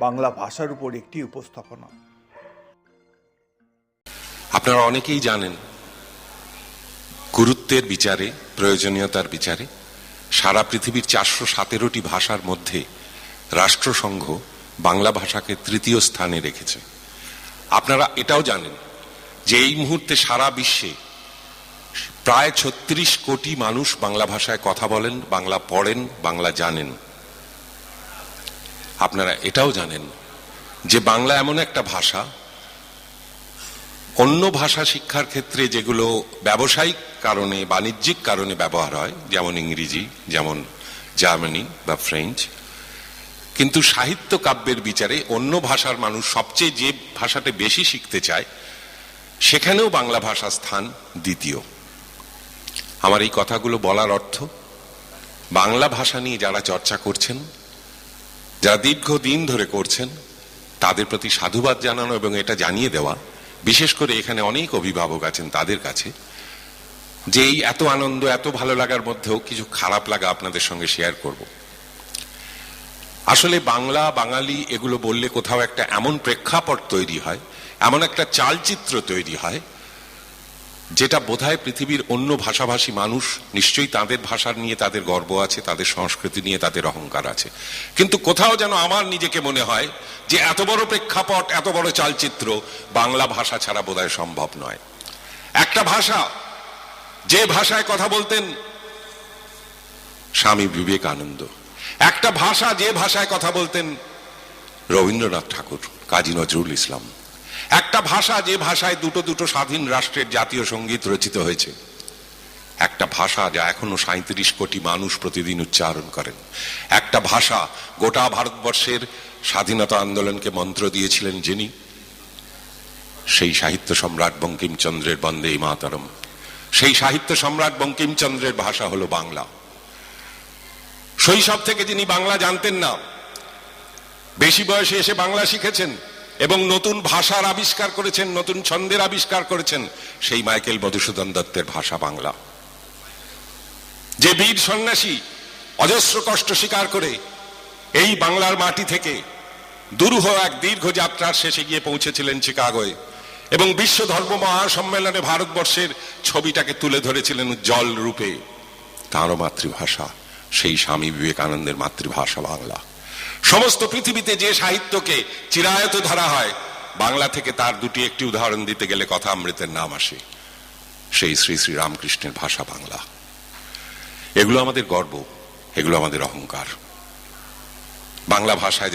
বাংলা ভাষার উপর একটি উপস্থাপনা। আপনারা অনেকেই জানেন, গুরুত্বের বিচারে, প্রয়োজনীয়তার বিচারে সারা পৃথিবীর 417টি ভাষার মধ্যে রাষ্ট্রসংঘ বাংলা ভাষাকে তৃতীয় স্থানে রেখেছে। আপনারা এটাও জানেন যে এই মুহূর্তে সারা বিশ্বে প্রায় 36 কোটি মানুষ বাংলা ভাষায় কথা বলেন, বাংলা পড়েন, বাংলা জানেন। আপনারা এটাও জানেন যে বাংলা এমন একটা ভাষা, অন্য ভাষা শিক্ষার ক্ষেত্রে যেগুলো ব্যবসায়িক কারণে, বাণিজ্যিক কারণে ব্যবহার হয়, যেমন ইংরেজি, যেমন জার্মানি বা ফ্রেঞ্চ, কিন্তু সাহিত্য কাব্যের বিচারে অন্য ভাষার মানুষ সবচেয়ে যে ভাষাটা বেশি শিখতে চায় সেখানেও বাংলা ভাষা স্থান দ্বিতীয়। আমার এই কথাগুলো বলার অর্থ, বাংলা ভাষা নিয়ে যারা চর্চা করছেন, যারা দীর্ঘদিন ধরে করছেন, তাদের প্রতি সাধুবাদ জানানো এবং এটা জানিয়ে দেওয়া, বিশেষ করে এখানে অনেক অভিভাবক আছেন তাদের কাছে, যে এই এত আনন্দ, এত ভালো লাগার মধ্যেও কিছু খারাপ লাগা আপনাদের সঙ্গে শেয়ার করব। আসলে বাংলা, বাঙালি এগুলো বললে কোথাও একটা এমন প্রেক্ষাপট তৈরি হয়, এমন একটা চালচিত্র তৈরি হয়, যেটা বোধহয় পৃথিবীর অন্য ভাষাভাষী মানুষ নিশ্চয়ই তাদের ভাষার নিয়ে তাদের গর্ব আছে, তাদের সংস্কৃতি নিয়ে তাদের অহংকার আছে, কিন্তু কোথাও যেন আমার নিজেকে মনে হয় যে এত বড় প্রেক্ষাপট, এত বড় চালচিত্র বাংলা ভাষা ছাড়া বোধহয় সম্ভব নয়। একটা ভাষা, যে ভাষায় কথা বলতেন স্বামী বিবেকানন্দ, একটা ভাষা, যে ভাষায় কথা বলতেন রবীন্দ্রনাথ ঠাকুর, কাজী নজরুল ইসলাম, একটা ভাষা, যে ভাষায় দুটো স্বাধীন রাষ্ট্রের জাতীয় সঙ্গীত রচিত হয়েছে, একটা ভাষা যা এখনো 37 কোটি মানুষ প্রতিদিন উচ্চারণ করেন, একটা ভাষা গোটা ভারতবর্ষের স্বাধীনতা আন্দোলনকে মন্ত্র দিয়েছিলেন যিনি, সেই সাহিত্য সম্রাট বঙ্কিমচন্দ্রের বন্দে মাতরম, সেই সাহিত্য সম্রাট বঙ্কিমচন্দ্রের ভাষা হলো বাংলা। শৈশব থেকে যিনি বাংলা জানতেন না, বেশি বয়সে এসে বাংলা শিখেছেন এবং নতুন ভাষার আবিষ্কার করেছেন, নতুন ছন্দের আবিষ্কার করেছেন, সেই মাইকেল মধুসূদন দত্তের ভাষা বাংলা। যে বীর সন্ন্যাসী অজস্র কষ্ট স্বীকার করে এই বাংলার মাটি থেকে দুরূহ এক দীর্ঘ যাত্রার শেষে গিয়ে পৌঁছেছিলেন চিকাগোয় এবং বিশ্ব ধর্ম মহাসম্মেলনে ভারতবর্ষের ছবিটাকে তুলে ধরেছিলেন উজ্জ্বল রূপে, তাঁরও মাতৃভাষা সেই স্বামী বিবেকানন্দের মাতৃভাষা বাংলা। সমস্ত পৃথিবীতে যে সাহিত্যকে চিরায়ত ধরা হয়, বাংলা থেকে তার দুটি একটি উদাহরণ দিতে গেলে কথা অমৃতের নাম আসে, সেই শ্রী শ্রী রামকৃষ্ণের ভাষা বাংলা। এগুলো আমাদের গর্ব, এগুলো আমাদের অহংকার। বাংলা ভাষায়